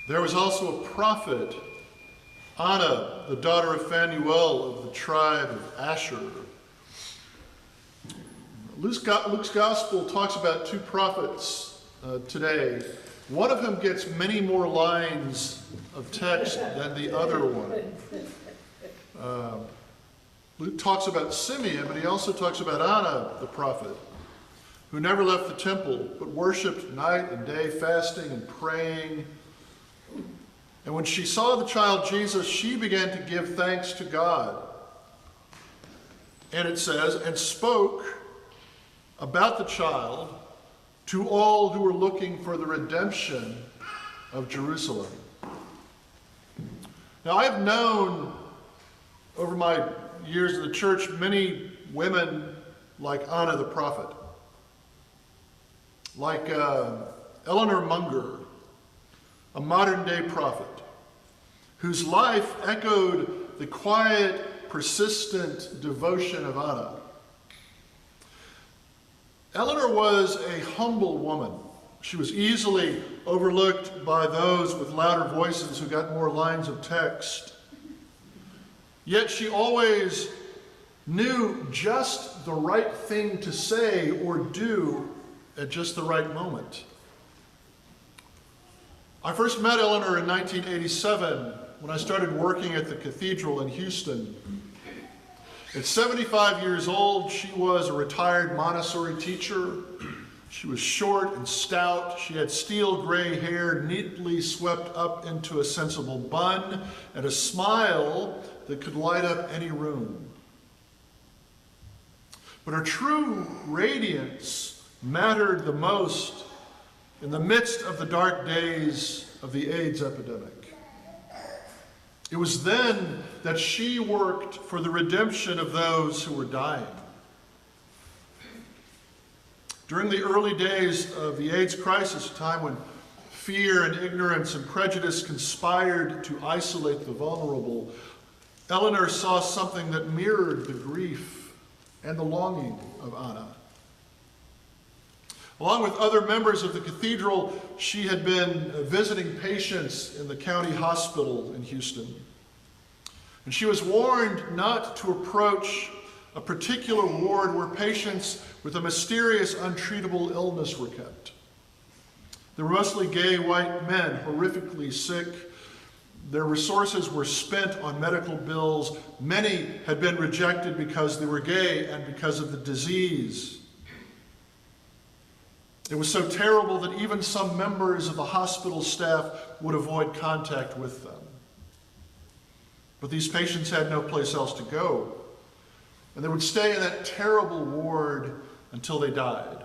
There was also a prophet, Anna, the daughter of Phanuel of the tribe of Asher. Luke's gospel talks about two prophets today. One of them gets many more lines of text than the other one. Luke talks about Simeon, but he also talks about Anna, the prophet, who never left the temple, but worshipped night and day, fasting and praying. And when she saw the child Jesus, she began to give thanks to God. And it says, and spoke about the child to all who were looking for the redemption of Jerusalem. Now, I've known over my years in the church many women like Anna the prophet, like Eleanor Munger, a modern-day prophet, whose life echoed the quiet, persistent devotion of Anna. Eleanor was a humble woman. She was easily overlooked by those with louder voices who got more lines of text. Yet she always knew just the right thing to say or do at just the right moment. I first met Eleanor in 1987 when I started working at the cathedral in Houston. At 75 years old, she was a retired Montessori teacher. She was short and stout. She had steel gray hair neatly swept up into a sensible bun and a smile that could light up any room. But her true radiance mattered the most in the midst of the dark days of the AIDS epidemic. It was then that she worked for the redemption of those who were dying. During the early days of the AIDS crisis, a time when fear and ignorance and prejudice conspired to isolate the vulnerable, Eleanor saw something that mirrored the grief and the longing of Anna. Along with other members of the cathedral, she had been visiting patients in the county hospital in Houston. And she was warned not to approach a particular ward where patients with a mysterious, untreatable illness were kept. They were mostly gay white men, horrifically sick. Their resources were spent on medical bills. Many had been rejected because they were gay and because of the disease. It was so terrible that even some members of the hospital staff would avoid contact with them. But these patients had no place else to go, and they would stay in that terrible ward until they died.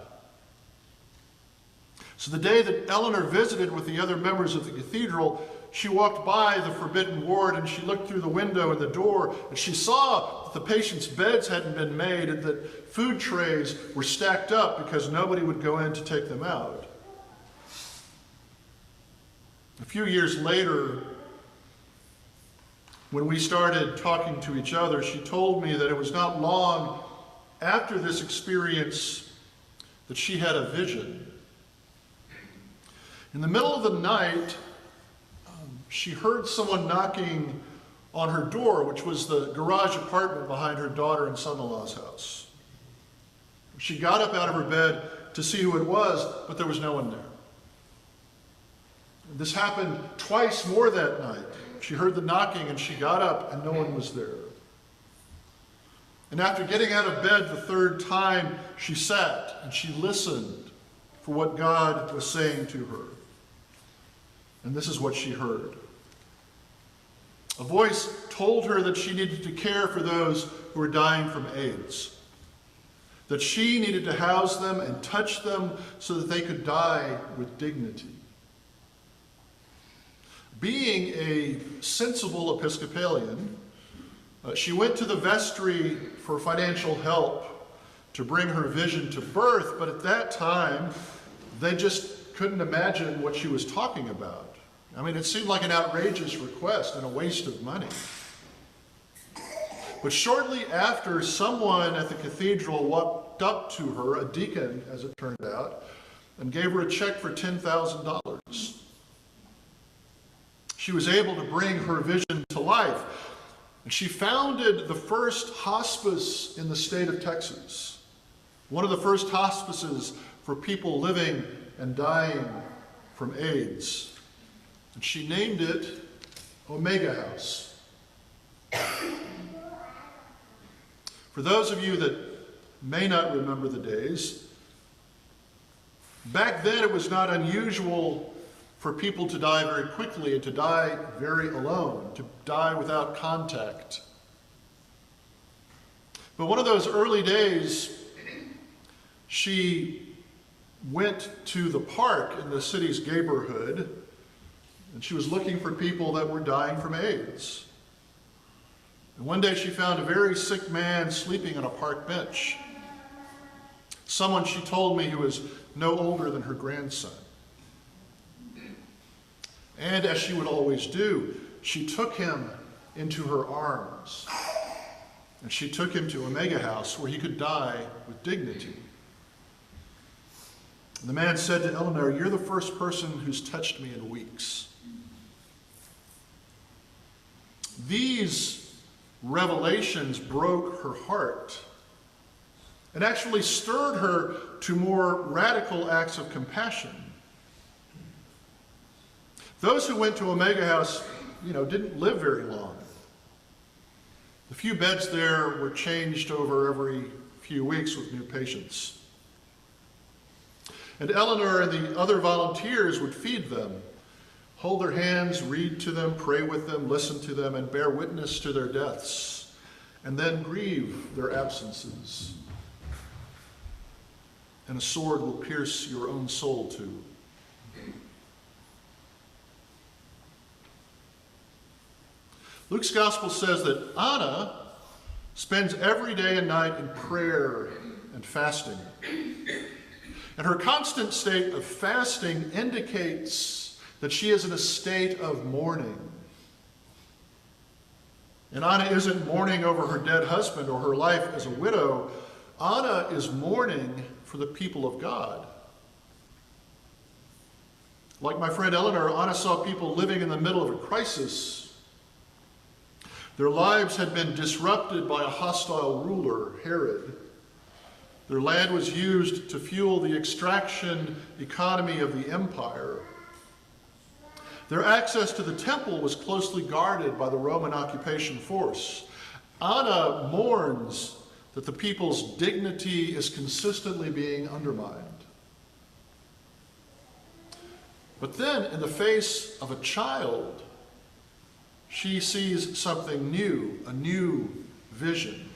So the day that Eleanor visited with the other members of the cathedral, she walked by the forbidden ward and she looked through the window in the door and she saw that the patients' beds hadn't been made and that food trays were stacked up because nobody would go in to take them out. A few years later, when we started talking to each other, she told me that it was not long after this experience that she had a vision. In the middle of the night, she heard someone knocking on her door, which was the garage apartment behind her daughter and son-in-law's house. She got up out of her bed to see who it was, but there was no one there. This happened twice more that night. She heard the knocking and she got up and no one was there. And after getting out of bed the third time, she sat and she listened for what God was saying to her. And this is what she heard. A voice told her that she needed to care for those who were dying from AIDS, that she needed to house them and touch them so that they could die with dignity. Being a sensible Episcopalian, she went to the vestry for financial help to bring her vision to birth, but at that time, they just couldn't imagine what she was talking about. I mean, it seemed like an outrageous request and a waste of money. But shortly after, someone at the cathedral walked up to her, a deacon, as it turned out, and gave her a check for $10,000. she was able to bring her vision to life. And she founded the first hospice in the state of Texas, one of the first hospices for people living and dying from AIDS. And she named it Omega House. For those of you that may not remember the days, back then it was not unusual for people to die very quickly and to die very alone, to die without contact. But one of those early days, she went to the park in the city's neighborhood, and she was looking for people that were dying from AIDS. And one day she found a very sick man sleeping on a park bench. Someone, she told me, who was no older than her grandson. And as she would always do, she took him into her arms. And she took him to Omega House where he could die with dignity. And the man said to Eleanor, "You're the first person who's touched me in weeks." These revelations broke her heart and actually stirred her to more radical acts of compassion. Those who went to Omega House, didn't live very long. The few beds there were changed over every few weeks with new patients. And Eleanor and the other volunteers would feed them, hold their hands, read to them, pray with them, listen to them, and bear witness to their deaths, and then grieve their absences. And a sword will pierce your own soul too. Luke's gospel says that Anna spends every day and night in prayer and fasting. And her constant state of fasting indicates that she is in a state of mourning. And Anna isn't mourning over her dead husband or her life as a widow. Anna is mourning for the people of God. Like my friend Eleanor, Anna saw people living in the middle of a crisis. Their lives had been disrupted by a hostile ruler, Herod. Their land was used to fuel the extraction economy of the empire. Their access to the temple was closely guarded by the Roman occupation force. Anna mourns that the people's dignity is consistently being undermined. But then, in the face of a child, she sees something new, a new vision.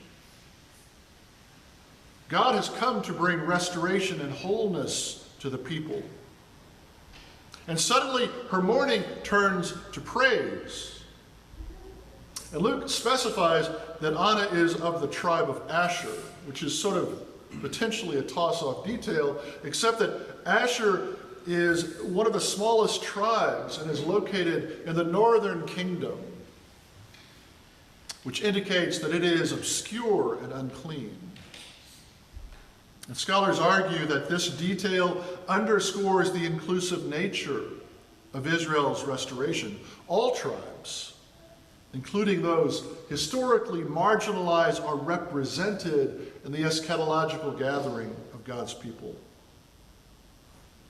God has come to bring restoration and wholeness to the people. And suddenly her mourning turns to praise. And Luke specifies that Anna is of the tribe of Asher, which is sort of potentially a toss-off detail, except that Asher is one of the smallest tribes and is located in the northern kingdom, which indicates that it is obscure and unclean. And scholars argue that this detail underscores the inclusive nature of Israel's restoration. All tribes, including those historically marginalized, are represented in the eschatological gathering of God's people.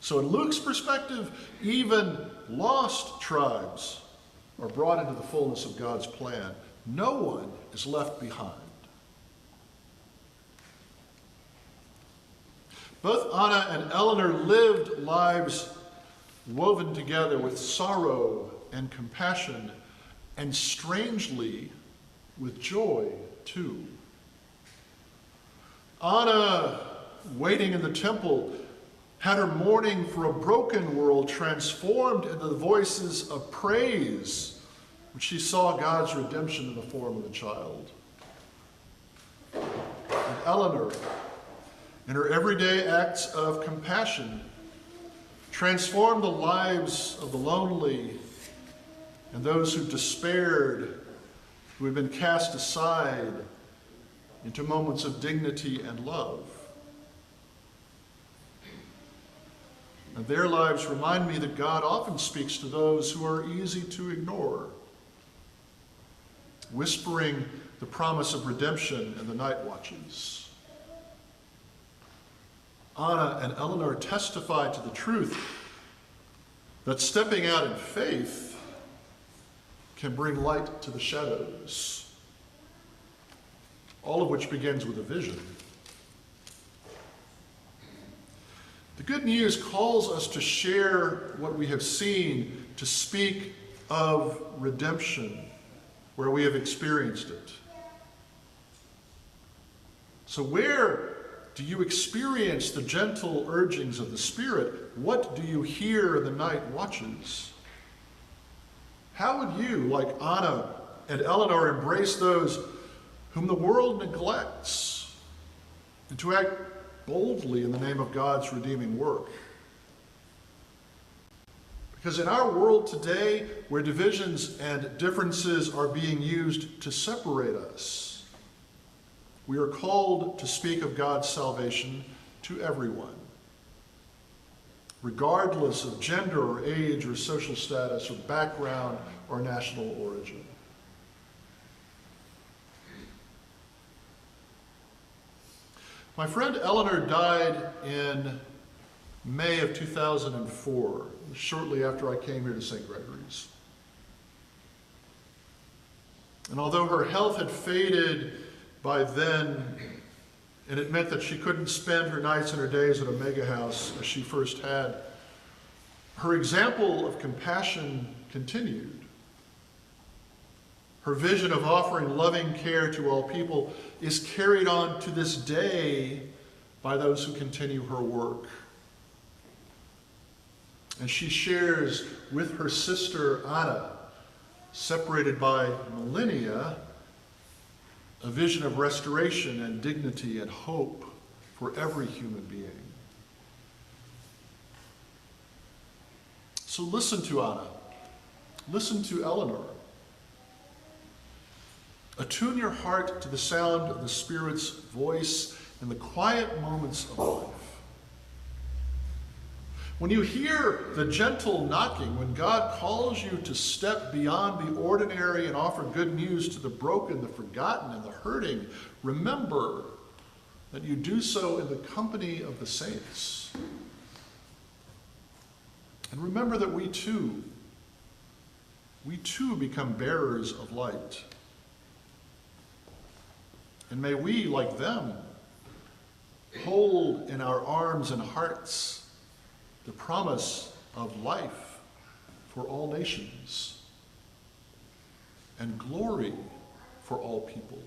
So in Luke's perspective, even lost tribes are brought into the fullness of God's plan. No one is left behind. Both Anna and Eleanor lived lives woven together with sorrow and compassion, and strangely, with joy too. Anna, waiting in the temple, had her mourning for a broken world transformed into the voices of praise when she saw God's redemption in the form of a child. And Eleanor, in her everyday acts of compassion, transformed the lives of the lonely and those who despaired, who had been cast aside, into moments of dignity and love. And their lives remind me that God often speaks to those who are easy to ignore, whispering the promise of redemption in the night watches. Anna and Eleanor testify to the truth that stepping out in faith can bring light to the shadows, all of which begins with a vision. The good news calls us to share what we have seen, to speak of redemption where we have experienced it. So where do you experience the gentle urgings of the Spirit? What do you hear in the night watches? How would you, like Anna and Eleanor, embrace those whom the world neglects and to act boldly in the name of God's redeeming work? Because in our world today, where divisions and differences are being used to separate us, we are called to speak of God's salvation to everyone, regardless of gender or age or social status or background or national origin. My friend Eleanor died in May of 2004, shortly after I came here to St. Gregory's. And although her health had faded by then, and it meant that she couldn't spend her nights and her days at a mega house as she first had, her example of compassion continued. Her vision of offering loving care to all people is carried on to this day by those who continue her work. And she shares with her sister Anna, separated by millennia, a vision of restoration and dignity and hope for every human being. So listen to Anna. Listen to Eleanor. Attune your heart to the sound of the Spirit's voice in the quiet moments of life. When you hear the gentle knocking, when God calls you to step beyond the ordinary and offer good news to the broken, the forgotten, and the hurting, remember that you do so in the company of the saints. And remember that we too become bearers of light. And may we, like them, hold in our arms and hearts the promise of life for all nations and glory for all people.